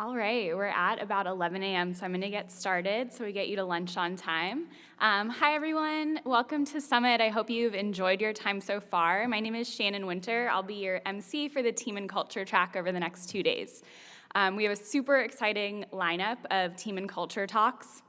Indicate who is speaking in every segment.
Speaker 1: All right, we're at about 11 a.m., so I'm going to get started so we get you to lunch on time. Hi, everyone. Welcome to Summit. I hope you've enjoyed your time so far. My name is Shannon Winter. I'll be your MC for the Team and Culture track over the next 2 days. We have a super exciting lineup of team and culture talks.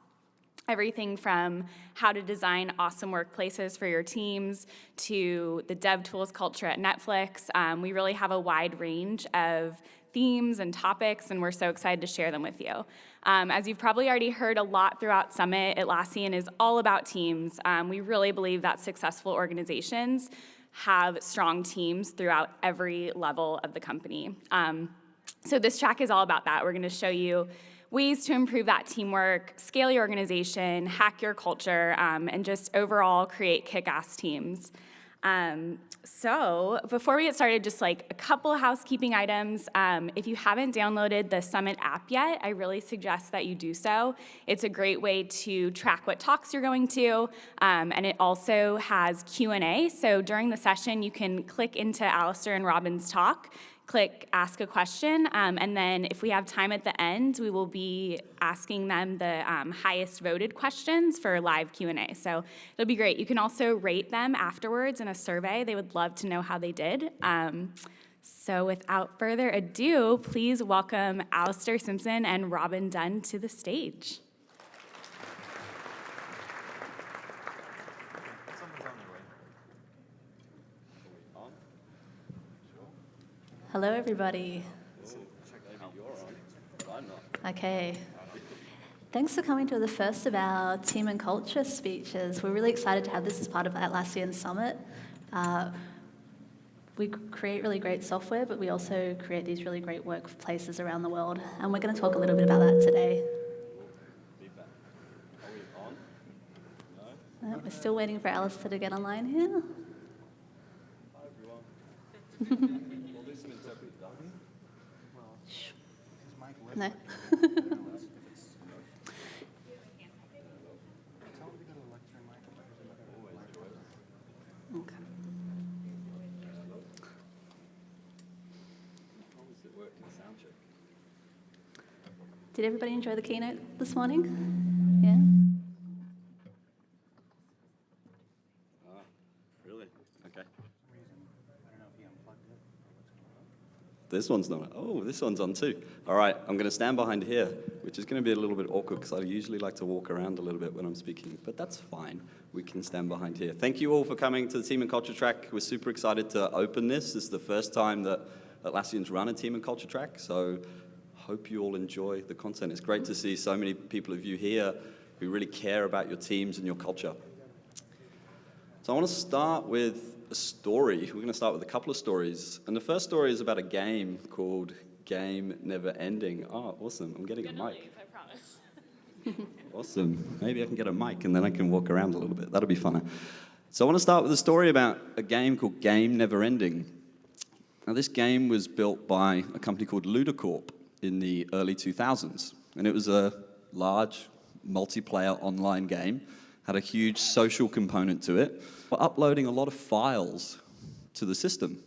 Speaker 1: Everything from how to design awesome workplaces for your teams to the dev tools culture at Netflix. We really have a wide range of themes and topics, and we're so excited to share them with you. As you've probably already heard a lot throughout Summit, Atlassian is all about teams. We really believe that successful organizations have strong teams throughout every level of the company. So this track is all about that. We're going to show you ways to improve that teamwork, scale your organization, hack your culture, and just overall create kick-ass teams. So before we get started, just like a couple housekeeping items. If you haven't downloaded the Summit app yet, I really suggest that you do so. It's a great way to track what talks you're going to, and it also has Q&A. So during the session, you can click into Alastair and Robyn's talk, click Ask a Question, and then if we have time at the end, we will be asking them the highest voted questions for live Q&A. So it'll be great. You can also rate them afterwards in a survey. They would love to know how they did. So without further ado, please welcome Alastair Simpson and Robyn Dunn to the stage.
Speaker 2: Hello, everybody. Okay. Thanks for coming to the first of our team and culture speeches. We're really excited to have this as part of Atlassian Summit. We create really great software, but we also create these really great workplaces around the world. And we're going to talk a little bit about that today. We're still waiting for Alastair to get online here.
Speaker 3: Hi, everyone.
Speaker 2: No. Okay. Did everybody enjoy the keynote this morning? Yeah?
Speaker 3: Really? Okay. This one's not. Oh, this one's on too. All right, I'm going to stand behind here, which is going to be a little bit awkward because I usually like to walk around a little bit when I'm speaking, but that's fine. We can stand behind here. Thank you all for coming to the Team and Culture track. We're super excited to open this. This is the first time that Atlassian's run a Team and Culture track, so hope you all enjoy the content. It's great to see so many people of you here who really care about your teams and your culture. So I want to start with a story. We're going to start with a couple of stories. And the first story is about a game called Game Never Ending. Oh, awesome. I'm getting a mic.
Speaker 1: Leave, I promise.
Speaker 3: Awesome. Maybe I can get a mic and then I can walk around a little bit. That'll be fun. So I want to start with a story about a game called Game Never Ending. Now, this game was built by a company called Ludocorp in the early 2000s. And it was a large multiplayer online game. Had a huge social component to it. We're uploading a lot of files to the system.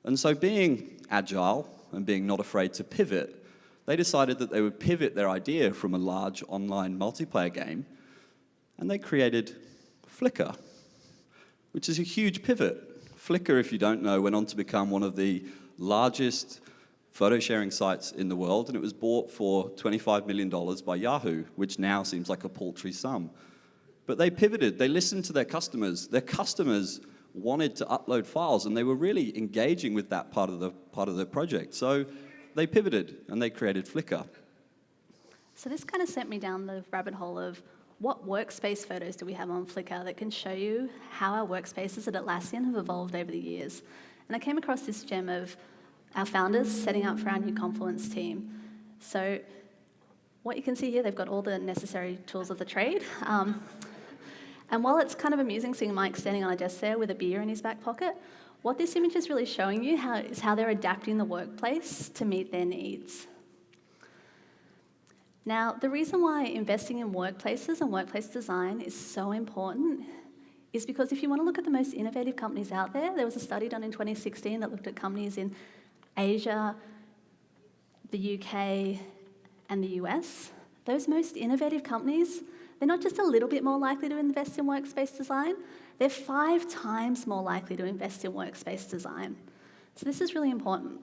Speaker 3: And so being agile and being not afraid to pivot, they decided that they would pivot their idea from a large online multiplayer game, and they created Flickr, which is a huge pivot. Flickr, if you don't know, went on to become one of the largest photo sharing sites in the world, and it was bought for $25 million by Yahoo, which now seems like a paltry sum. But they pivoted. They listened to their customers. Their customers wanted to upload files, and they were really engaging with that part of the project. So they pivoted, and they created Flickr.
Speaker 2: So this kind of sent me down the rabbit hole of what workspace photos do we have on Flickr that can show you how our workspaces at Atlassian have evolved over the years. And I came across this gem of our founders setting up for our new Confluence team. So what you can see here, they've got all the necessary tools of the trade. And while it's kind of amusing seeing Mike standing on a desk there with a beer in his back pocket, what this image is really showing you is how they're adapting the workplace to meet their needs. Now, the reason why investing in workplaces and workplace design is so important is because if you want to look at the most innovative companies out there, there was a study done in 2016 that looked at companies in Asia, the UK, and the US, those most innovative companies, they're not just a little bit more likely to invest in workspace design, they're 5 times more likely to invest in workspace design. So this is really important.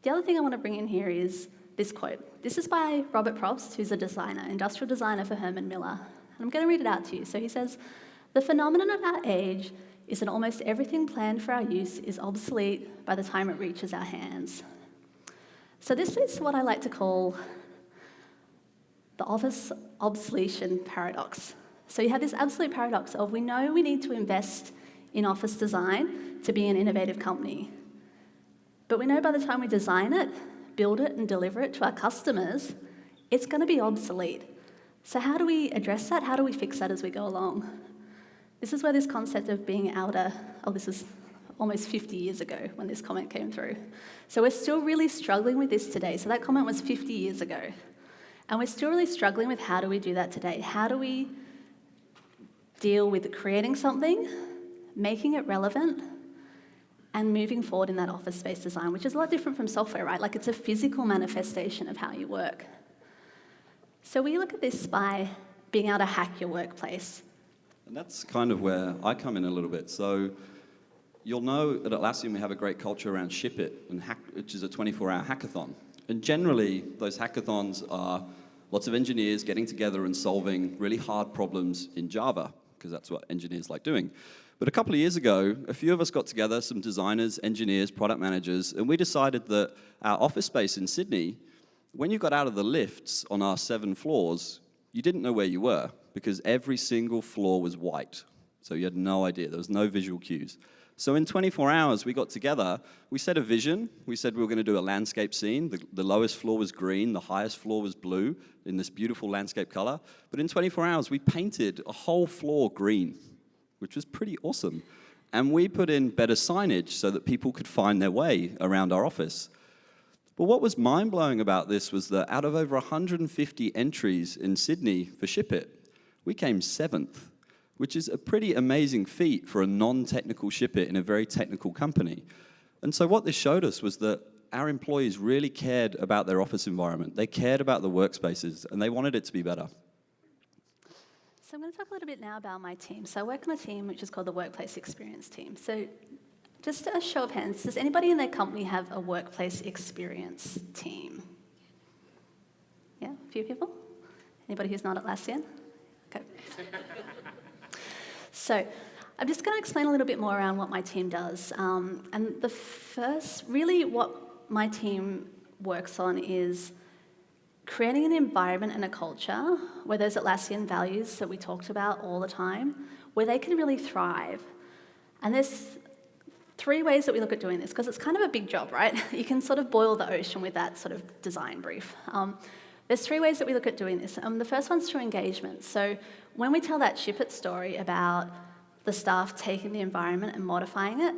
Speaker 2: The other thing I want to bring in here is this quote. This is by Robert Probst, who's a designer, industrial designer for Herman Miller. And I'm going to read it out to you. So he says, "The phenomenon of our age is that almost everything planned for our use is obsolete by the time it reaches our hands." So this is what I like to call the office obsolescence paradox. So you have this absolute paradox of we know we need to invest in office design to be an innovative company. But we know by the time we design it, build it, and deliver it to our customers, it's going to be obsolete. So how do we address that? How do we fix that as we go along? This is where this concept of being this was almost 50 years ago when this comment came through. So we're still really struggling with this today. So that comment was 50 years ago. And we're still really struggling with how do we do that today? How do we deal with creating something, making it relevant, and moving forward in that office space design, which is a lot different from software, right? Like it's a physical manifestation of how you work. So we look at this by being able to hack your workplace.
Speaker 3: And that's kind of where I come in a little bit. So you'll know at Atlassian we have a great culture around Ship It, which is a 24-hour hackathon. And generally, those hackathons are lots of engineers getting together and solving really hard problems in Java, because that's what engineers like doing. But a couple of years ago, a few of us got together, some designers, engineers, product managers, and we decided that our office space in Sydney, when you got out of the lifts on our 7 floors, you didn't know where you were, because every single floor was white. So you had no idea. There was no visual cues. So in 24 hours, we got together, we set a vision. We said we were going to do a landscape scene. The lowest floor was green, the highest floor was blue in this beautiful landscape color. But in 24 hours, we painted a whole floor green, which was pretty awesome. And we put in better signage so that people could find their way around our office. But what was mind-blowing about this was that out of over 150 entries in Sydney for Ship It, we came 7th. Which is a pretty amazing feat for a non-technical Ship It in a very technical company. And so what this showed us was that our employees really cared about their office environment. They cared about the workspaces, and they wanted it to be better.
Speaker 2: So I'm going to talk a little bit now about my team. So I work on a team which is called the Workplace Experience Team. So just a show of hands, does anybody in their company have a workplace experience team? Yeah, a few people? Anybody who's not Atlassian? Okay. So I'm just going to explain a little bit more around what my team does. And the first, really what my team works on is creating an environment and a culture where those Atlassian values that we talked about all the time, where they can really thrive. And there's 3 ways that we look at doing this, because it's kind of a big job, right? You can sort of boil the ocean with that sort of design brief. There's 3 ways that we look at doing this. The first one's through engagement. So when we tell that Ship It story about the staff taking the environment and modifying it,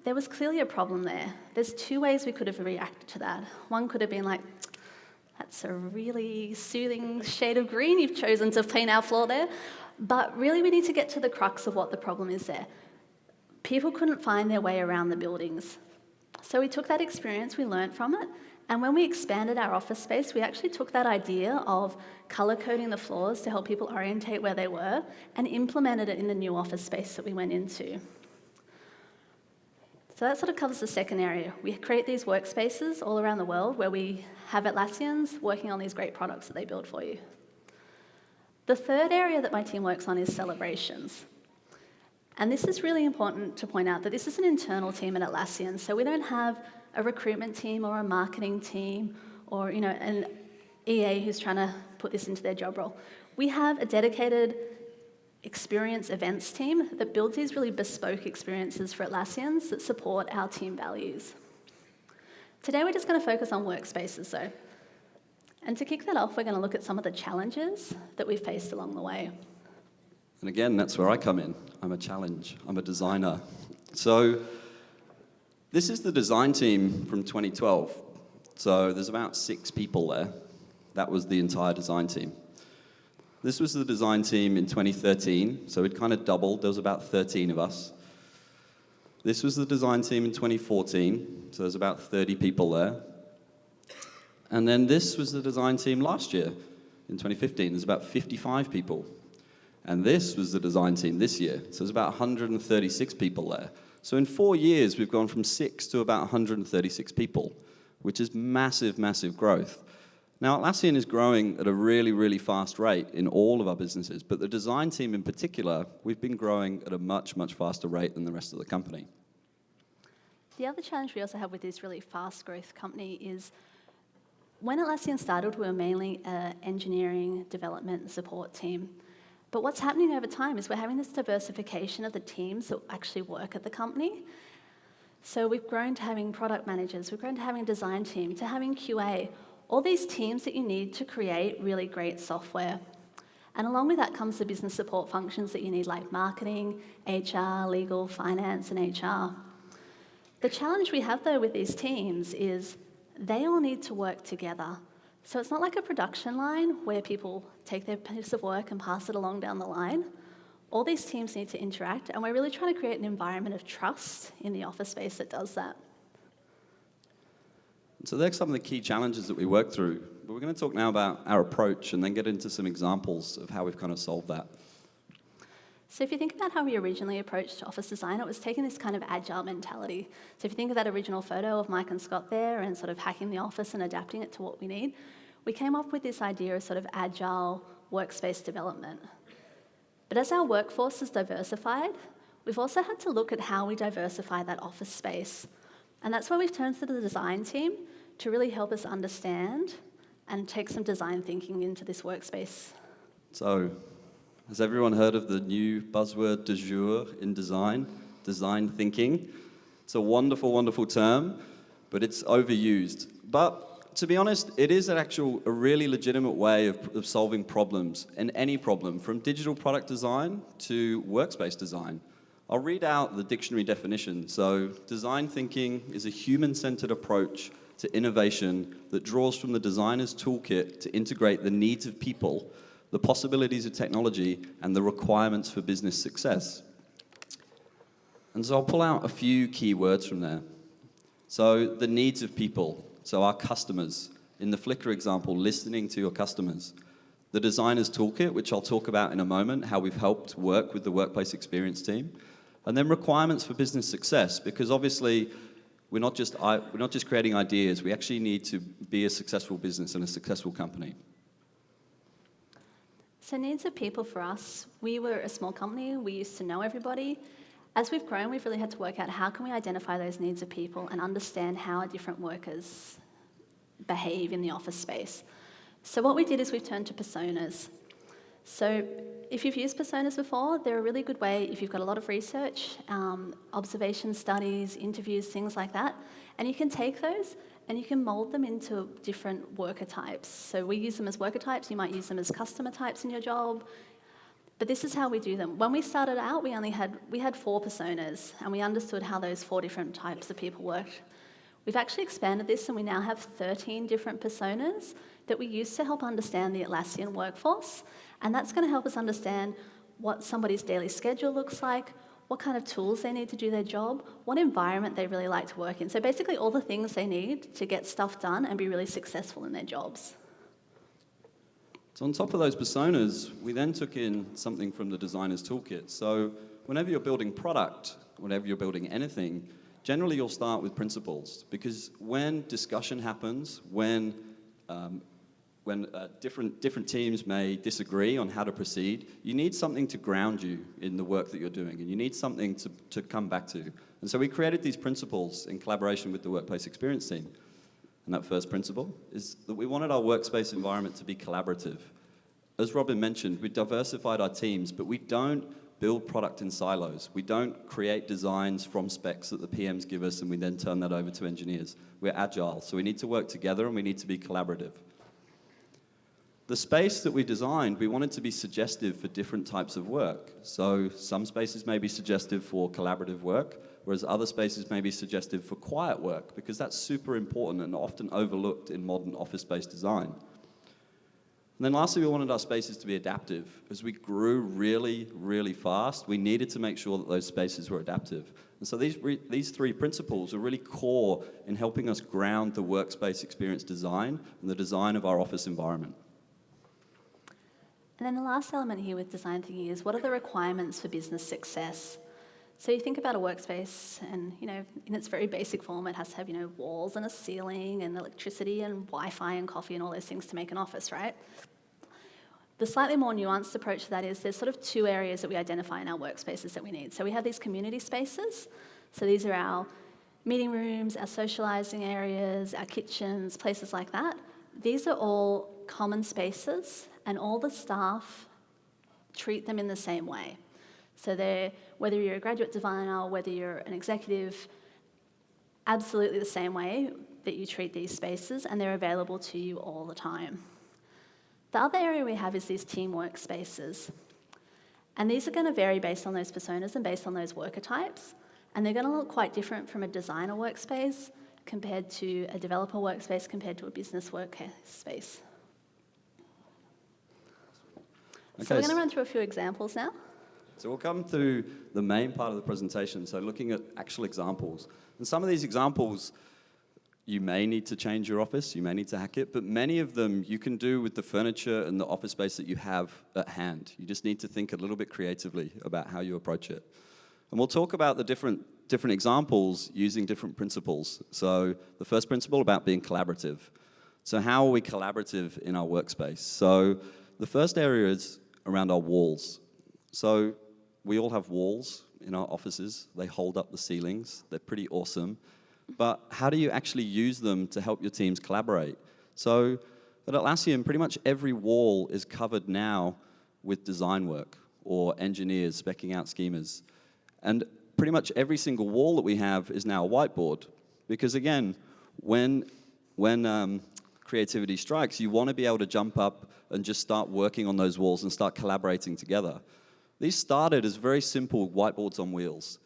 Speaker 2: there was clearly a problem there. There's 2 ways we could have reacted to that. One could have been like, that's a really soothing shade of green you've chosen to paint our floor there. But really we need to get to the crux of what the problem is there. People couldn't find their way around the buildings. So we took that experience, we learned from it, and when we expanded our office space, we actually took that idea of colour coding the floors to help people orientate where they were and implemented it in the new office space that we went into. So that sort of covers the second area. We create these workspaces all around the world where we have Atlassians working on these great products that they build for you. The third area that my team works on is celebrations. And this is really important to point out that this is an internal team at Atlassian, so we don't have a recruitment team or a marketing team or an EA who's trying to put this into their job role. We have a dedicated experience events team that builds these really bespoke experiences for Atlassians that support our team values. Today we're just going to focus on workspaces though. And to kick that off, we're going to look at some of the challenges that we've faced along the way.
Speaker 3: And again, that's where I come in. I'm a challenge. I'm a designer. So this is the design team from 2012. So there's about 6 people there. That was the entire design team. This was the design team in 2013, so it kind of doubled. There was about 13 of us. This was the design team in 2014, so there's about 30 people there. And then this was the design team last year, in 2015. There's about 55 people. And this was the design team this year. So there's about 136 people there. So in 4 years, we've gone from 6 to about 136 people, which is massive, massive growth. Now, Atlassian is growing at a really, really fast rate in all of our businesses, but the design team in particular, we've been growing at a much, much faster rate than the rest of the company.
Speaker 2: The other challenge we also have with this really fast growth company is when Atlassian started, we were mainly an engineering, development, and support team. But what's happening over time is we're having this diversification of the teams that actually work at the company. So we've grown to having product managers, we've grown to having a design team, to having QA, all these teams that you need to create really great software. And along with that comes the business support functions that you need, like marketing, HR, legal, finance, and HR. The challenge we have, though, with these teams is they all need to work together. So it's not like a production line where people take their piece of work and pass it along down the line. All these teams need to interact, and we're really trying to create an environment of trust in the office space that does that.
Speaker 3: So they're some of the key challenges that we work through. But we're going to talk now about our approach and then get into some examples of how we've kind of solved that.
Speaker 2: So if you think about how we originally approached office design, it was taking this kind of agile mentality. So if you think of that original photo of Mike and Scott there and sort of hacking the office and adapting it to what we need, we came up with this idea of sort of agile workspace development. But as our workforce has diversified, we've also had to look at how we diversify that office space. And that's why we've turned to the design team to really help us understand and take some design thinking into this workspace.
Speaker 3: So, has everyone heard of the new buzzword du jour in design? Design thinking. It's a wonderful, wonderful term, but it's overused. But to be honest, it is a really legitimate way of solving problems, and any problem, from digital product design to workspace design. I'll read out the dictionary definition. So, design thinking is a human-centered approach to innovation that draws from the designer's toolkit to integrate the needs of people, the possibilities of technology, and the requirements for business success. And so I'll pull out a few key words from there. So the needs of people, so our customers. In the Flickr example, listening to your customers. The designer's toolkit, which I'll talk about in a moment, how we've helped work with the workplace experience team. And then requirements for business success, because obviously we're not just creating ideas, we actually need to be a successful business and a successful company.
Speaker 2: So needs of people for us, we were a small company, we used to know everybody. As we've grown, we've really had to work out how can we identify those needs of people and understand how our different workers behave in the office space. So what we did is we've turned to personas. So if you've used personas before, they're a really good way if you've got a lot of research, observation studies, interviews, things like that, and you can take those and you can mold them into different worker types. So we use them as worker types, you might use them as customer types in your job, but this is how we do them. When we started out, we had 4 personas, and we understood how those 4 different types of people worked. We've actually expanded this, and we now have 13 different personas that we use to help understand the Atlassian workforce, and that's going to help us understand what somebody's daily schedule looks like, what kind of tools they need to do their job, what environment they really like to work in. So basically all the things they need to get stuff done and be really successful in their jobs.
Speaker 3: So on top of those personas, we then took in something from the designer's toolkit. So whenever you're building product, whenever you're building anything, generally you'll start with principles, because when discussion happens, when different teams may disagree on how to proceed, you need something to ground you in the work that you're doing, and you need something to come back to. And so we created these principles in collaboration with the workplace experience team. And that first principle is that we wanted our workspace environment to be collaborative. As Robyn mentioned, we diversified our teams, but we don't build product in silos. We don't create designs from specs that the PMs give us and we then turn that over to engineers. We're agile, so we need to work together and we need to be collaborative. The space that we designed, we wanted to be suggestive for different types of work. So some spaces may be suggestive for collaborative work, whereas other spaces may be suggestive for quiet work, because that's super important and often overlooked in modern office space design. And then lastly, we wanted our spaces to be adaptive. As we grew really, really fast, we needed to make sure that those spaces were adaptive. And so these three principles are really core in helping us ground the workspace experience design and the design of our office environment.
Speaker 2: And then the last element here with design thinking is, what are the requirements for business success? So you think about a workspace and, in its very basic form, it has to have, walls and a ceiling and electricity and Wi-Fi and coffee and all those things to make an office, right? The slightly more nuanced approach to that is there's sort of two areas that we identify in our workspaces that we need. So we have these community spaces. So these are our meeting rooms, our socializing areas, our kitchens, places like that. These are all common spaces, and all the staff treat them in the same way. So they're, whether you're a graduate designer or whether you're an executive, absolutely the same way that you treat these spaces, and they're available to you all the time. The other area we have is these team workspaces. And these are going to vary based on those personas and based on those worker types. And they're going to look quite different from a designer workspace compared to a developer workspace compared to a business workspace.
Speaker 3: Okay,
Speaker 2: So we're going to run through a few examples now.
Speaker 3: So we'll come through the main part of the presentation, so looking at actual examples. And some of these examples, you may need to change your office, you may need to hack it, but many of them you can do with the furniture and the office space that you have at hand. You just need to think a little bit creatively about how you approach it. And we'll talk about the different examples using different principles. So the first principle about being collaborative. So how are we collaborative in our workspace? So the first area is around our walls. So we all have walls in our offices. They hold up the ceilings. They're pretty awesome. But how do you actually use them to help your teams collaborate? So at Atlassian, pretty much every wall is covered now with design work or engineers speccing out schemas. And pretty much every single wall that we have is now a whiteboard. Because again, when creativity strikes, you want to be able to jump up and just start working on those walls and start collaborating together. These started as very simple whiteboards on wheels.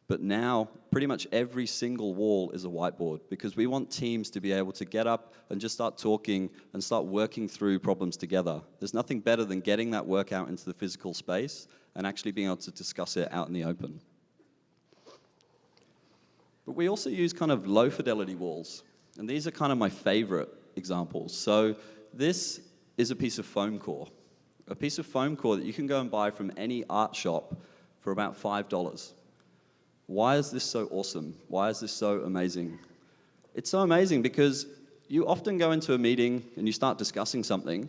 Speaker 3: But now, pretty much every single wall is a whiteboard because we want teams to be able to get up and just start talking and start working through problems together. There's nothing better than getting that work out into the physical space and actually being able to discuss it out in the open. But we also use kind of low fidelity walls. And these are kind of my favorite examples. So this is a piece of foam core. A piece of foam core that you can go and buy from any art shop for about $5. Why is this so awesome? Why is this so amazing? It's so amazing because you often go into a meeting and you start discussing something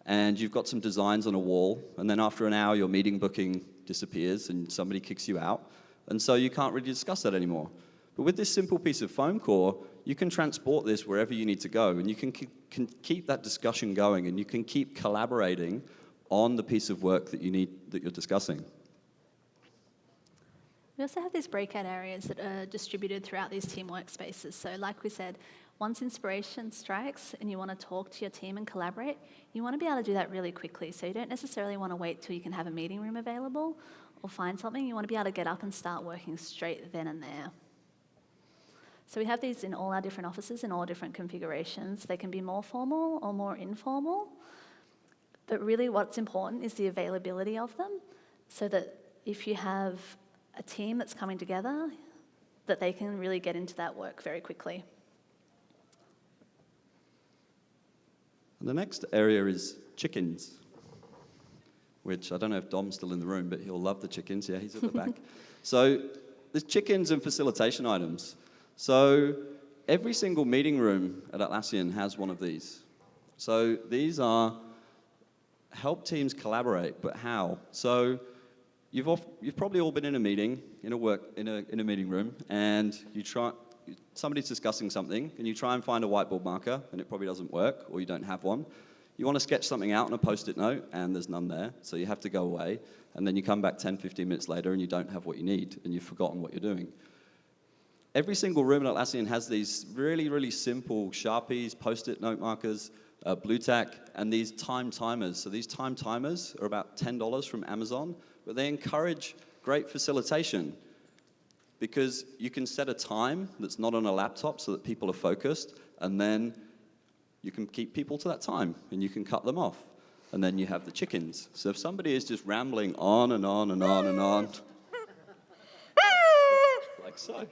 Speaker 3: and you've got some designs on a wall, and then after an hour your meeting booking disappears and somebody kicks you out, and so you can't really discuss that anymore. But with this simple piece of foam core, you can transport this wherever you need to go, and you can keep that discussion going, and you can keep collaborating on the piece of work that you're discussing.
Speaker 2: We also have these breakout areas that are distributed throughout these team workspaces. So like we said, once inspiration strikes and you want to talk to your team and collaborate, you want to be able to do that really quickly. So you don't necessarily want to wait till you can have a meeting room available or find something. You want to be able to get up and start working straight then and there. So we have these in all our different offices in all different configurations. They can be more formal or more informal. But really what's important is the availability of them so that if you have a team that's coming together, that they can really get into that work very quickly.
Speaker 3: The next area is chickens, which I don't know if Dom's still in the room, but he'll love the chickens. Yeah, he's at the back. So there's chickens and facilitation items. So every single meeting room at Atlassian has one of these. So these are help teams collaborate, but how? So you've probably all been in a meeting, in a meeting room, and somebody's discussing something, and you try and find a whiteboard marker, and it probably doesn't work, or you don't have one. You want to sketch something out on a Post-it note, and there's none there, so you have to go away, and then you come back 10, 15 minutes later, and you don't have what you need, and you've forgotten what you're doing. Every single room at Atlassian has these really, really simple Sharpies, Post-it note markers, blue tack, and these time timers. So these time timers are about $10 from Amazon, but they encourage great facilitation because you can set a time that's not on a laptop so that people are focused, and then you can keep people to that time, and you can cut them off. And then you have the chickens. So if somebody is just rambling on and on and on and on, like so.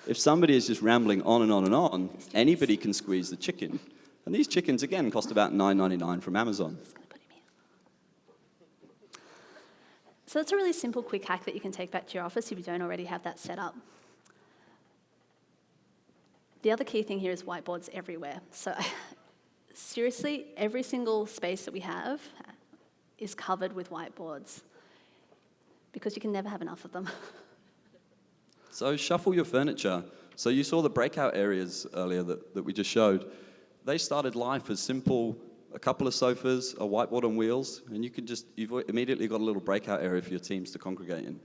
Speaker 3: If somebody is just rambling on and on and on, anybody can squeeze the chicken. And these chickens, again, cost about $9.99 from Amazon.
Speaker 2: So that's a really simple, quick hack that you can take back to your office if you don't already have that set up. The other key thing here is whiteboards everywhere. So seriously, every single space that we have is covered with whiteboards because you can never have enough of them.
Speaker 3: So shuffle your furniture. So you saw the breakout areas earlier that we just showed. They started life as simple, a couple of sofas, a whiteboard on wheels, and you've immediately got a little breakout area for your teams to congregate in.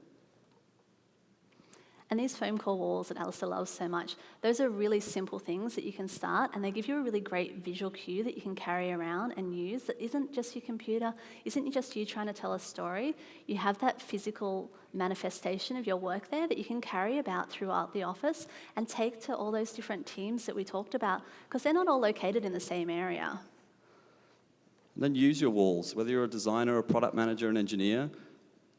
Speaker 2: And these foam core walls that Alastair loves so much, those are really simple things that you can start, and they give you a really great visual cue that you can carry around and use that isn't just your computer, isn't just you trying to tell a story. You have that physical manifestation of your work there that you can carry about throughout the office and take to all those different teams that we talked about, because they're not all located in the same area.
Speaker 3: And then use your walls. Whether you're a designer, a product manager, an engineer,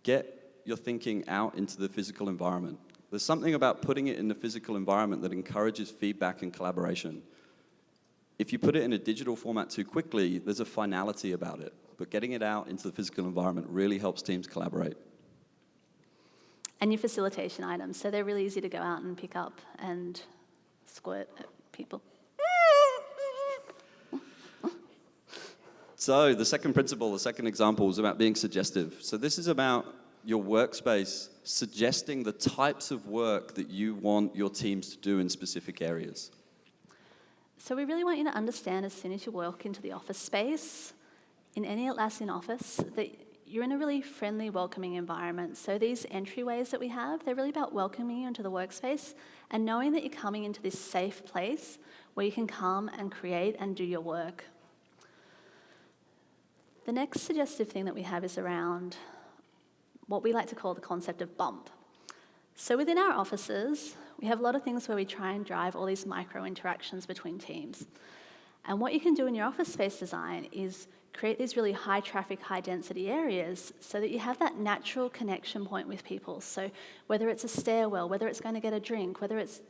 Speaker 3: get your thinking out into the physical environment. There's something about putting it in the physical environment that encourages feedback and collaboration. If you put it in a digital format too quickly, there's a finality about it. But getting it out into the physical environment really helps teams collaborate.
Speaker 2: And your facilitation items, so they're really easy to go out and pick up and squirt at people.
Speaker 3: So the second principle, the second example is about being suggestive. So this is about your workspace suggesting the types of work that you want your teams to do in specific areas.
Speaker 2: So we really want you to understand as soon as you walk into the office space, in any Atlassian office, that you're in a really friendly, welcoming environment. So these entryways that we have, they're really about welcoming you into the workspace and knowing that you're coming into this safe place where you can come and create and do your work. The next suggestive thing that we have is around what we like to call the concept of bump. So within our offices, we have a lot of things where we try and drive all these micro interactions between teams. And what you can do in your office space design is create these really high traffic, high density areas so that you have that natural connection point with people. So whether it's a stairwell, whether it's going to get a drink, whether it's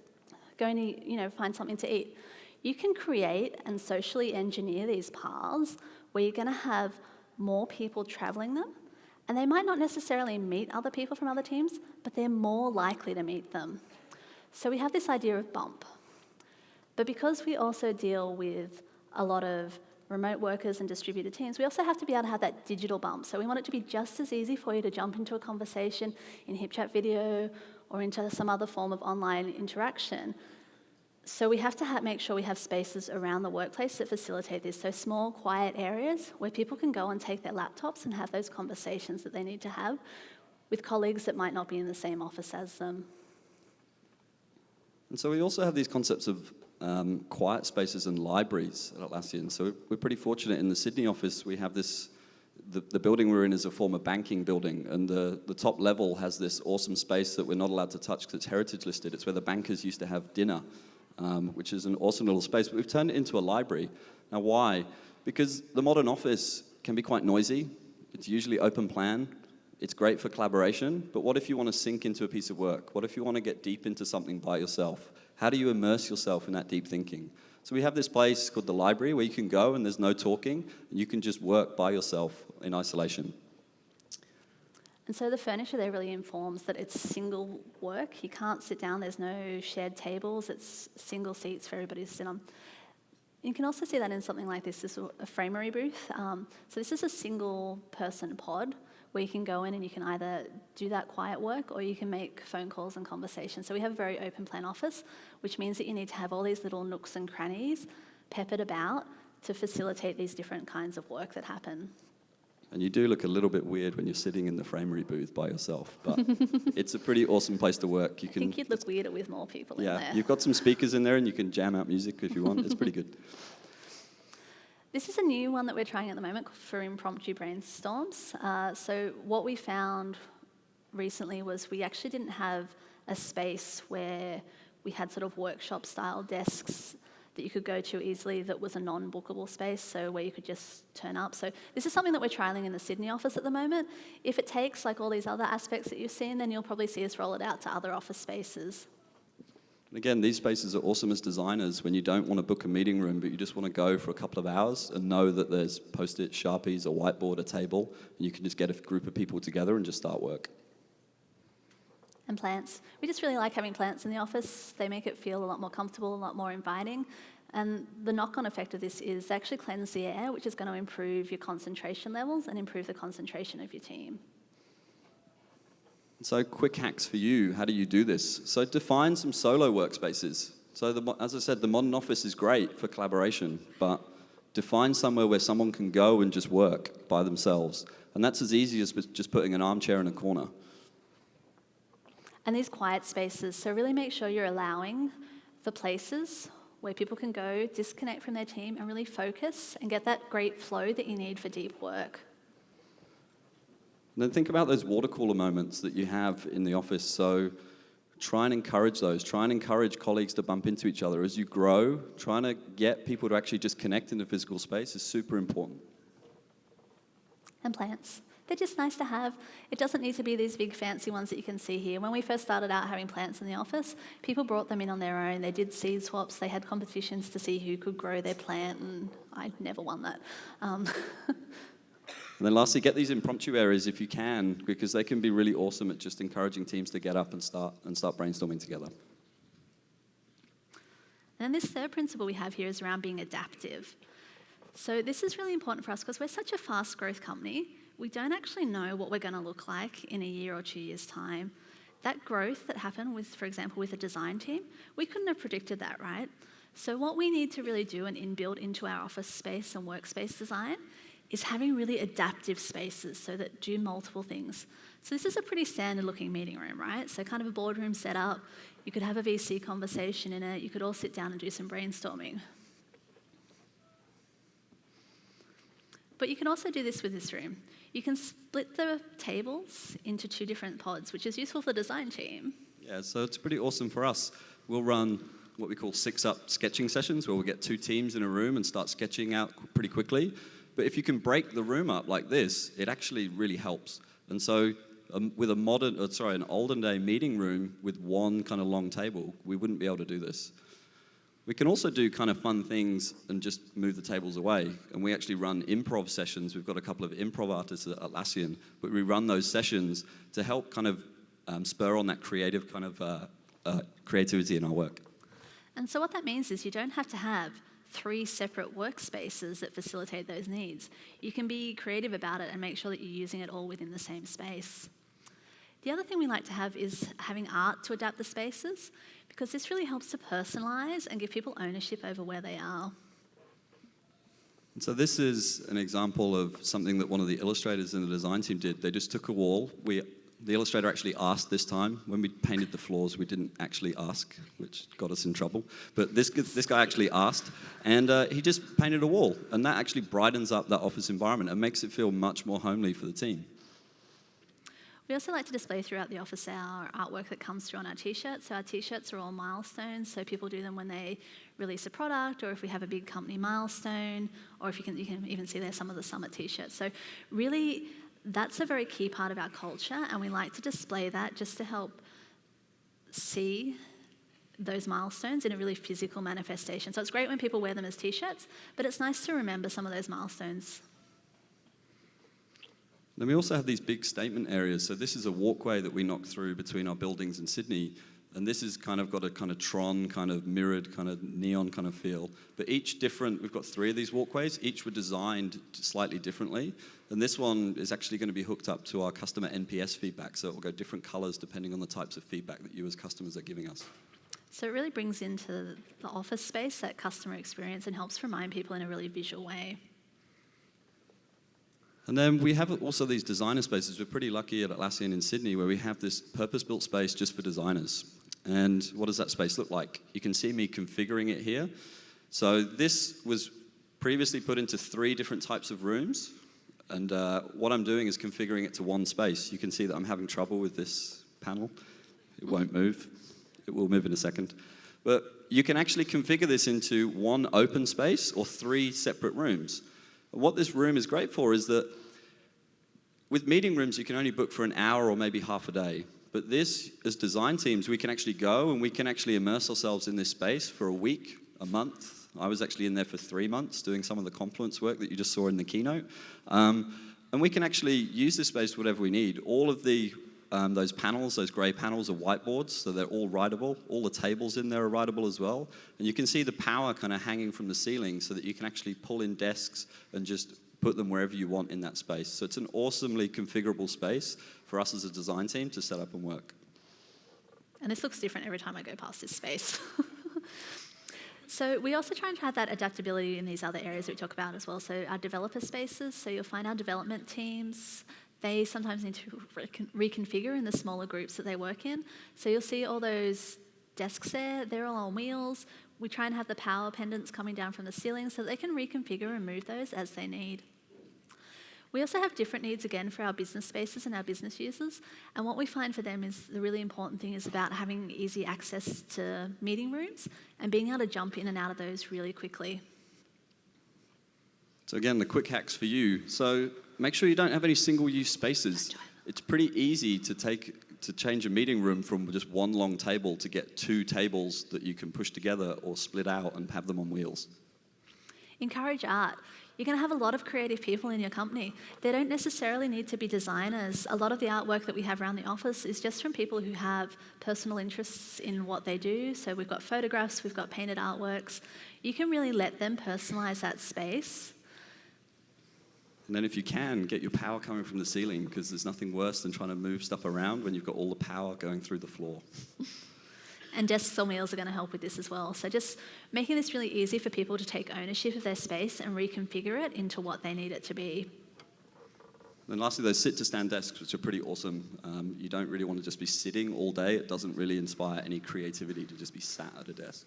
Speaker 2: going to find something to eat, you can create and socially engineer these paths where you're going to have more people traveling them. And they might not necessarily meet other people from other teams, but they're more likely to meet them. So we have this idea of bump. But because we also deal with a lot of remote workers and distributed teams, we also have to be able to have that digital bump. So we want it to be just as easy for you to jump into a conversation in HipChat video or into some other form of online interaction. So we have to make sure we have spaces around the workplace that facilitate this. So small, quiet areas where people can go and take their laptops and have those conversations that they need to have with colleagues that might not be in the same office as them.
Speaker 3: And so we also have these concepts of quiet spaces and libraries at Atlassian. So we're pretty fortunate in the Sydney office. We have this, the building we're in is a former banking building, and the top level has this awesome space that we're not allowed to touch because it's heritage listed. It's where the bankers used to have dinner. Which is an awesome little space, but we've turned it into a library. Now, why? Because the modern office can be quite noisy. It's usually open plan. It's great for collaboration, but what if you want to sink into a piece of work? What if you want to get deep into something by yourself? How do you immerse yourself in that deep thinking? So we have this place called the library where you can go and there's no talking, and you can just work by yourself in isolation.
Speaker 2: And so the furniture there really informs that it's single work. You can't sit down, there's no shared tables, it's single seats for everybody to sit on. You can also see that in something like this is a framery booth. So this is a single person pod where you can go in and you can either do that quiet work or you can make phone calls and conversations. So we have a very open plan office, which means that you need to have all these little nooks and crannies peppered about to facilitate these different kinds of work that happen.
Speaker 3: And you do look a little bit weird when you're sitting in the framery booth by yourself, but it's a pretty awesome place to work.
Speaker 2: I think you'd look weirder with more people in there.
Speaker 3: Yeah, you've got some speakers in there and you can jam out music if you want. It's pretty good.
Speaker 2: This is a new one that we're trying at the moment for impromptu brainstorms. So what we found recently was we actually didn't have a space where we had sort of workshop-style desks that you could go to easily that was a non-bookable space, so where you could just turn up. So this is something that we're trialing in the Sydney office at the moment. If it takes like all these other aspects that you've seen, then you'll probably see us roll it out to other office spaces.
Speaker 3: And again, these spaces are awesome as designers when you don't want to book a meeting room, but you just want to go for a couple of hours and know that there's Post-it, Sharpies, a whiteboard, a table, and you can just get a group of people together and just start work.
Speaker 2: And plants. We just really like having plants in the office. They make it feel a lot more comfortable, a lot more inviting. And the knock-on effect of this is they actually cleanse the air, which is going to improve your concentration levels and improve the concentration of your team.
Speaker 3: So quick hacks for you, how do you do this? So define some solo workspaces. So as I said, the modern office is great for collaboration, but define somewhere where someone can go and just work by themselves. And that's as easy as just putting an armchair in a corner.
Speaker 2: And these quiet spaces, so really make sure you're allowing for places where people can go, disconnect from their team and really focus and get that great flow that you need for deep work.
Speaker 3: And then think about those water cooler moments that you have in the office. So try and encourage those. Try and encourage colleagues to bump into each other. As you grow, trying to get people to actually just connect in the physical space is super important.
Speaker 2: And plants. They're just nice to have. It doesn't need to be these big fancy ones that you can see here. When we first started out having plants in the office, people brought them in on their own. They did seed swaps. They had competitions to see who could grow their plant, and I never won that.
Speaker 3: And then lastly, get these impromptu areas if you can, because they can be really awesome at just encouraging teams to get up and start brainstorming together.
Speaker 2: And then this third principle we have here is around being adaptive. So this is really important for us because we're such a fast growth company. We don't actually know what we're going to look like in a year or 2 years' time. That growth that happened with, for example, with a design team, we couldn't have predicted that, right? So what we need to really do and inbuild into our office space and workspace design is having really adaptive spaces so that do multiple things. So this is a pretty standard looking meeting room, right? So kind of a boardroom setup. You could have a VC conversation in it. You could all sit down and do some brainstorming. But you can also do this with this room. You can split the tables into 2 different pods, which is useful for the design team.
Speaker 3: Yeah, so it's pretty awesome for us. We'll run what we call 6-up sketching sessions, where we'll get 2 teams in a room and start sketching out pretty quickly. But if you can break the room up like this, it actually really helps. And so with an olden day meeting room with one kind of long table, we wouldn't be able to do this. We can also do kind of fun things and just move the tables away. And we actually run improv sessions. We've got a couple of improv artists at Atlassian, but we run those sessions to help kind of spur on that creative kind of creativity in our work.
Speaker 2: And so what that means is you don't have to have 3 separate workspaces that facilitate those needs. You can be creative about it and make sure that you're using it all within the same space. The other thing we like to have is having art to adapt the spaces, because this really helps to personalize and give people ownership over where they are.
Speaker 3: And so this is an example of something that one of the illustrators in the design team did. They just took a wall. The illustrator actually asked this time. When we painted the floors, we didn't actually ask, which got us in trouble. But this guy actually asked, and he just painted a wall. And that actually brightens up that office environment and makes it feel much more homely for the team.
Speaker 2: We also like to display throughout the office our artwork that comes through on our T-shirts. So our T-shirts are all milestones, so people do them when they release a product, or if we have a big company milestone, or if you can even see there some of the Summit T-shirts. So really, that's a very key part of our culture, and we like to display that just to help see those milestones in a really physical manifestation. So it's great when people wear them as T-shirts, but it's nice to remember some of those milestones.
Speaker 3: Then we also have these big statement areas. So this is a walkway that we knock through between our buildings in Sydney. And this has kind of got a kind of Tron, kind of mirrored, kind of neon kind of feel. But we've got 3 of these walkways. Each were designed slightly differently. And this one is actually going to be hooked up to our customer NPS feedback. So it will go different colors depending on the types of feedback that you as customers are giving us.
Speaker 2: So it really brings into the office space that customer experience and helps remind people in a really visual way.
Speaker 3: And then we have also these designer spaces. We're pretty lucky at Atlassian in Sydney where we have this purpose-built space just for designers. And what does that space look like? You can see me configuring it here. So this was previously put into 3 different types of rooms. And what I'm doing is configuring it to one space. You can see that I'm having trouble with this panel. It won't move. It will move in a second. But you can actually configure this into one open space or 3 separate rooms. And what this room is great for is that with meeting rooms, you can only book for an hour or maybe half a day. But this, as design teams, we can actually go and we can actually immerse ourselves in this space for a week, a month. I was actually in there for 3 months doing some of the Confluence work that you just saw in the keynote. And we can actually use this space for whatever we need. All of the those panels, those gray panels, are whiteboards, so they're all writable. All the tables in there are writable as well. And you can see the power kind of hanging from the ceiling so that you can actually pull in desks and just put them wherever you want in that space. So it's an awesomely configurable space for us as a design team to set up and work.
Speaker 2: And this looks different every time I go past this space. So we also try and have that adaptability in these other areas that we talk about as well. So our developer spaces, so you'll find our development teams, they sometimes need to reconfigure in the smaller groups that they work in. So you'll see all those desks there, they're all on wheels. We try and have the power pendants coming down from the ceiling so that they can reconfigure and move those as they need. We also have different needs, again, for our business spaces and our business users. And what we find for them is the really important thing is about having easy access to meeting rooms and being able to jump in and out of those really quickly.
Speaker 3: So again, the quick hacks for you. So make sure you don't have any single-use spaces. It's pretty easy to change a meeting room from just one long table to get 2 tables that you can push together or split out and have them on wheels.
Speaker 2: Encourage art. You're going to have a lot of creative people in your company. They don't necessarily need to be designers. A lot of the artwork that we have around the office is just from people who have personal interests in what they do. So we've got photographs, we've got painted artworks. You can really let them personalize that space.
Speaker 3: And then if you can, get your power coming from the ceiling, because there's nothing worse than trying to move stuff around when you've got all the power going through the floor.
Speaker 2: And desks on wheels are going to help with this as well. So just making this really easy for people to take ownership of their space and reconfigure it into what they need it to be.
Speaker 3: And lastly, those sit-to-stand desks, which are pretty awesome. You don't really want to just be sitting all day. It doesn't really inspire any creativity to just be sat at a desk.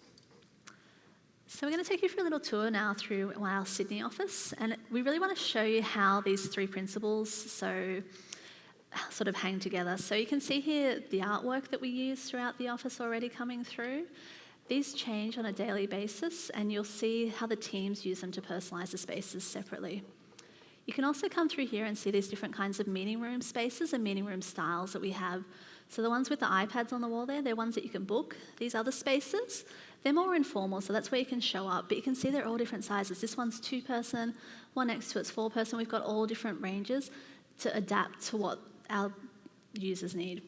Speaker 2: So we're going to take you for a little tour now through our Sydney office. And we really want to show you how these 3 principles sort of hang together. So you can see here the artwork that we use throughout the office already coming through. These change on a daily basis, and you'll see how the teams use them to personalise the spaces separately. You can also come through here and see these different kinds of meeting room spaces and meeting room styles that we have. So the ones with the iPads on the wall there, they're ones that you can book. These other spaces, they're more informal, so that's where you can show up. But you can see they're all different sizes. This one's 2-person, one next to it's 4-person. We've got all different ranges to adapt to what our users need.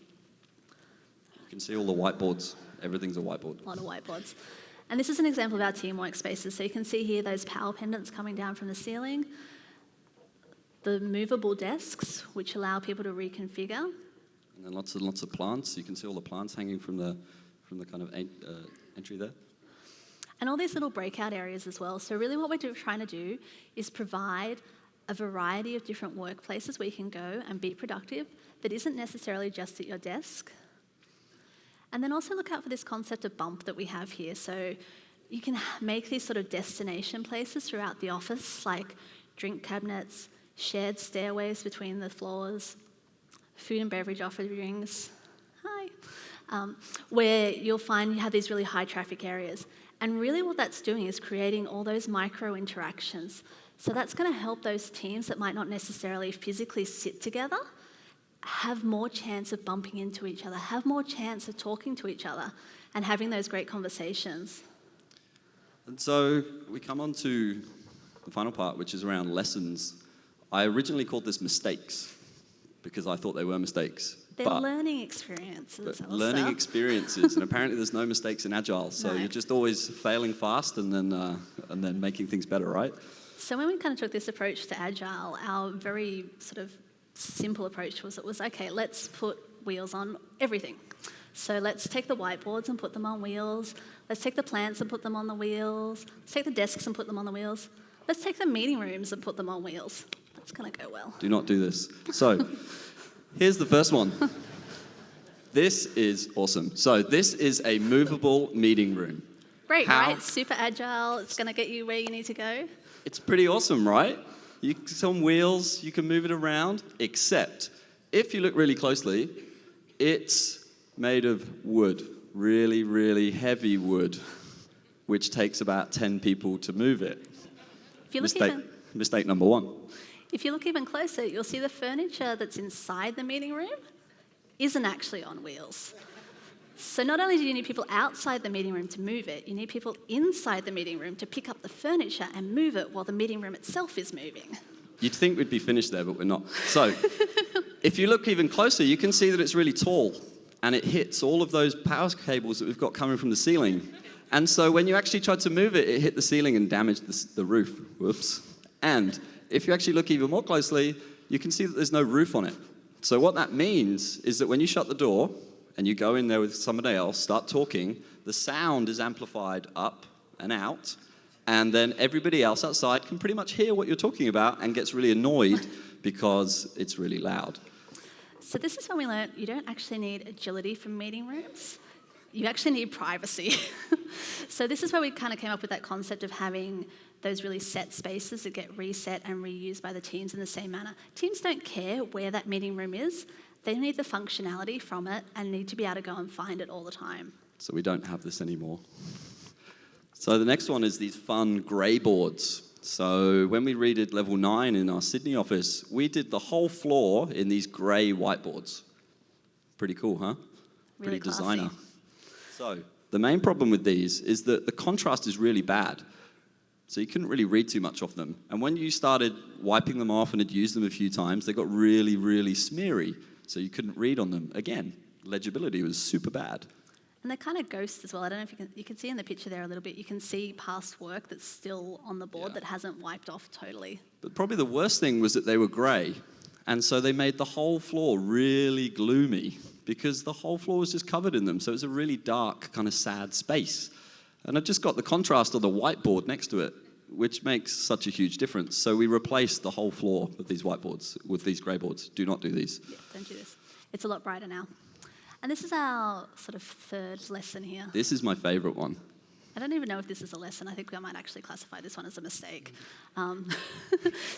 Speaker 3: You can see all the whiteboards. Everything's a whiteboard.
Speaker 2: A lot of whiteboards. And this is an example of our team workspaces. So you can see here those power pendants coming down from the ceiling, the movable desks, which allow people to reconfigure.
Speaker 3: And then lots and lots of plants. You can see all the plants hanging from the kind of entry there.
Speaker 2: And all these little breakout areas as well. So really what we're trying to do is provide a variety of different workplaces where you can go and be productive that isn't necessarily just at your desk. And then also look out for this concept of bump that we have here. So you can make these sort of destination places throughout the office, like drink cabinets, shared stairways between the floors, food and beverage offerings, where you'll find you have these really high traffic areas. And really what that's doing is creating all those micro interactions. So that's going to help those teams that might not necessarily physically sit together have more chance of bumping into each other, have more chance of talking to each other and having those great conversations.
Speaker 3: And so we come on to the final part, which is around lessons. I originally called this mistakes because I thought they were mistakes.
Speaker 2: They're learning experiences.
Speaker 3: Learning experiences, and apparently there's no mistakes in Agile, so
Speaker 2: No.
Speaker 3: you're just always failing fast and then making things better, right?
Speaker 2: So when we kind of took this approach to Agile, our very sort of simple approach was okay, let's put wheels on everything. So let's take the whiteboards and put them on wheels. Let's take the plants and put them on the wheels. Let's take the desks and put them on the wheels. Let's take the meeting rooms and put them on wheels. That's going to go well.
Speaker 3: Do not do this. So here's the first one. This is awesome. So this is a movable meeting room.
Speaker 2: Great, right? Super agile. It's going to get you where you need to go.
Speaker 3: It's pretty awesome, right? It's on wheels, you can move it around, except if you look really closely, it's made of wood. really, really heavy wood, which takes about 10 people to move it.
Speaker 2: If you look
Speaker 3: Mistake number one.
Speaker 2: If you look even closer, you'll see the furniture that's inside the meeting room isn't actually on wheels. So not only do you need people outside the meeting room to move it, you need people inside the meeting room to pick up the furniture and move it while the meeting room itself is moving.
Speaker 3: You'd think we'd be finished there, but we're not. So, if you look even closer, you can see that it's really tall, and it hits all of those power cables that we've got coming from the ceiling. And so when you actually tried to move it, it hit the ceiling and damaged the roof. Whoops. And if you actually look even more closely, you can see that there's no roof on it. So what that means is that when you shut the door and you go in there with somebody else, start talking, the sound is amplified up and out, and then everybody else outside can pretty much hear what you're talking about and gets really annoyed because it's really loud.
Speaker 2: So this is when we learned you don't actually need agility for meeting rooms. You actually need privacy. So this is where we kind of came up with that concept of having those really set spaces that get reset and reused by the teams in the same manner. Teams don't care where that meeting room is. They need the functionality from it and need to be able to go and find it all the time.
Speaker 3: So we don't have this anymore. So the next one is these fun grey boards. So when we redid level 9 in our Sydney office, we did the whole floor in these grey whiteboards. Pretty cool, huh?
Speaker 2: Really
Speaker 3: Pretty
Speaker 2: classy.
Speaker 3: designer. So the main problem with these is that the contrast is really bad. So you couldn't really read too much of them. And when you started wiping them off and had used them a few times, they got really, really smeary. So you couldn't read on them. Again, legibility was super bad.
Speaker 2: And they're kind of ghosts as well. I don't know if you can see in the picture there a little bit, you can see past work that's still on the board that hasn't wiped off totally.
Speaker 3: But probably the worst thing was that they were grey. And so they made the whole floor really gloomy because the whole floor was just covered in them. So it was a really dark, kind of sad space. And I've just got the contrast of the whiteboard next to it, which makes such a huge difference. So we replaced the whole floor of these whiteboards with these grey boards. Do not do these.
Speaker 2: Yeah, don't do this. It's a lot brighter now. And this is our sort of third lesson here.
Speaker 3: This is my favourite one.
Speaker 2: I don't even know if this is a lesson. I think I might actually classify this one as a mistake.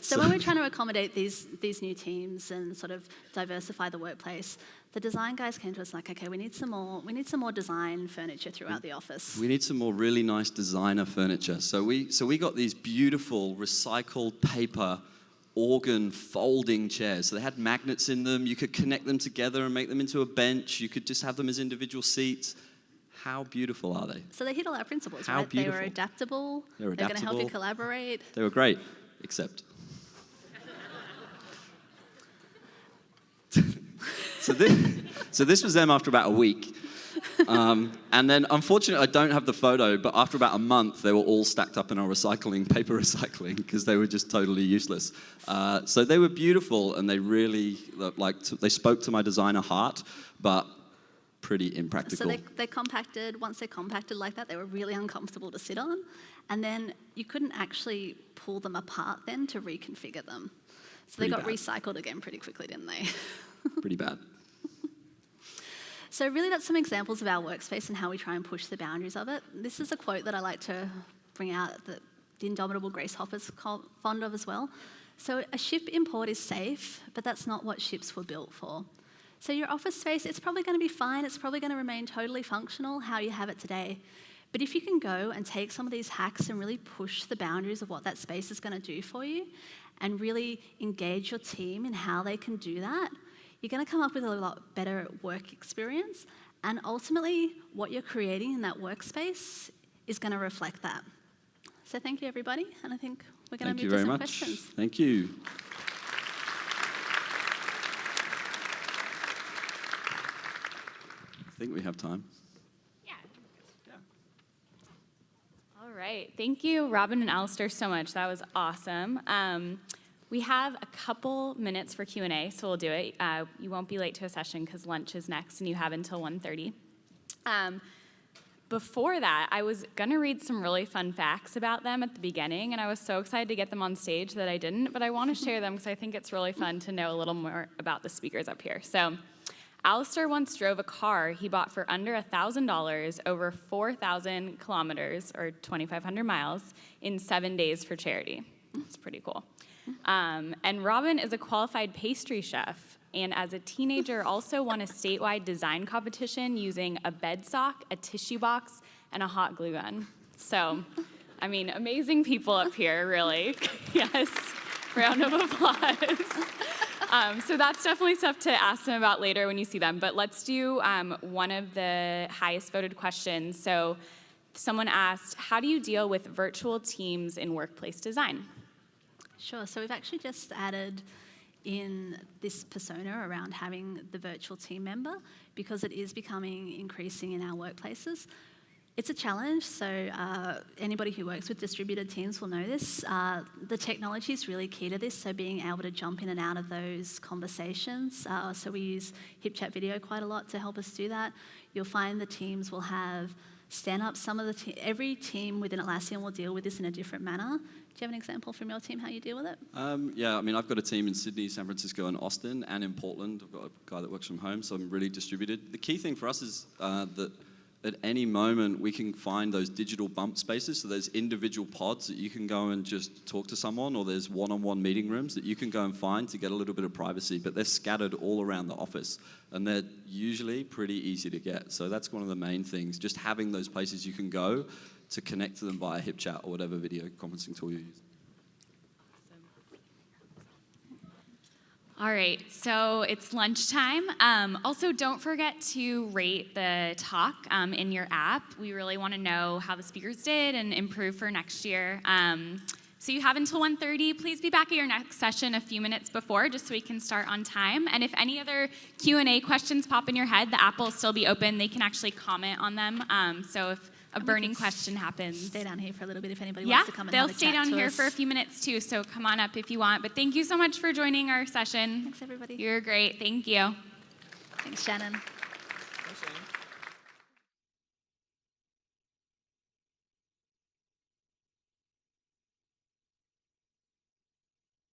Speaker 2: So when we're trying to accommodate these new teams and sort of diversify the workplace, the design guys came to us like, okay, we need some more design furniture throughout the office.
Speaker 3: We need some more really nice designer furniture. So we got these beautiful recycled paper organ folding chairs. So they had magnets in them. You could connect them together and make them into a bench. You could just have them as individual seats. How beautiful are they?
Speaker 2: So they hit all our principles,
Speaker 3: How
Speaker 2: right?
Speaker 3: beautiful.
Speaker 2: They were adaptable.
Speaker 3: They're
Speaker 2: going to help you collaborate.
Speaker 3: They were great, except. So this was them after about a week. And then, unfortunately, I don't have the photo, but after about a month, they were all stacked up in our paper recycling, because they were just totally useless. So they were beautiful, and they really, they spoke to my designer heart, but pretty impractical.
Speaker 2: So they compacted. Once they compacted like that, they were really uncomfortable to sit on. And then you couldn't actually pull them apart then to reconfigure them. So they got recycled again pretty quickly, didn't they?
Speaker 3: Pretty bad.
Speaker 2: So really that's some examples of our workspace and how we try and push the boundaries of it. This is a quote that I like to bring out that the indomitable Grace Hopper's fond of as well. So a ship in port is safe, but that's not what ships were built for. So your office space, it's probably going to be fine. It's probably going to remain totally functional how you have it today. But if you can go and take some of these hacks and really push the boundaries of what that space is going to do for you and really engage your team in how they can do that, you're going to come up with a lot better work experience. And ultimately, what you're creating in that workspace is going to reflect that. So thank you, everybody. And I think we're going to move to some questions.
Speaker 3: Thank you. I think we have time.
Speaker 1: Yeah. All right. Thank you, Robyn and Alastair, so much. That was awesome. We have a couple minutes for Q&A, so we'll do it. You won't be late to a session because lunch is next, and you have until 1:30. Before that, I was going to read some really fun facts about them at the beginning, and I was so excited to get them on stage that I didn't, but I want to share them because I think it's really fun to know a little more about the speakers up here. So, Alastair once drove a car he bought for under $1,000 over 4,000 kilometers, or 2,500 miles, in 7 days for charity. It's pretty cool. And Robyn is a qualified pastry chef, and as a teenager also won a statewide design competition using a bed sock, a tissue box, and a hot glue gun. So, I mean, amazing people up here, really. Yes, round of applause. So that's definitely stuff to ask them about later when you see them. But let's do one of the highest voted questions. So someone asked, how do you deal with virtual teams in workplace design?
Speaker 2: Sure, so we've actually just added in this persona around having the virtual team member because it is becoming increasing in our workplaces. It's a challenge, so anybody who works with distributed teams will know this. The technology is really key to this, so being able to jump in and out of those conversations. So we use HipChat video quite a lot to help us do that. You'll find the teams will have stand-ups. Every team within Atlassian will deal with this in a different manner. Do you have an example from your team how you deal with it?
Speaker 3: Yeah, I mean, I've got a team in Sydney, San Francisco, and Austin, and in Portland. I've got a guy that works from home, so I'm really distributed. The key thing for us is that at any moment we can find those digital bump spaces. So there's individual pods that you can go and just talk to someone, or there's one-on-one meeting rooms that you can go and find to get a little bit of privacy, but they're scattered all around the office, and they're usually pretty easy to get. So that's one of the main things, just having those places you can go to connect to them via HipChat or whatever video conferencing tool you use.
Speaker 1: All right, so it's lunchtime. Also, don't forget to rate the talk in your app. We really want to know how the speakers did and improve for next year. So you have until 1:30. Please be back at your next session a few minutes before, just so we can start on time. And if any other Q&A questions pop in your head, the app will still be open. They can actually comment on them. So if a burning question happens.
Speaker 2: Stay down here for a little bit if anybody wants to come and have a chat to us.
Speaker 1: Yeah, they'll stay down here for a few minutes too, so come on up if you want. But thank you so much for joining our session.
Speaker 2: Thanks, everybody.
Speaker 1: You're great. Thank you.
Speaker 2: Thanks, Shannon.
Speaker 4: Thanks, Shannon.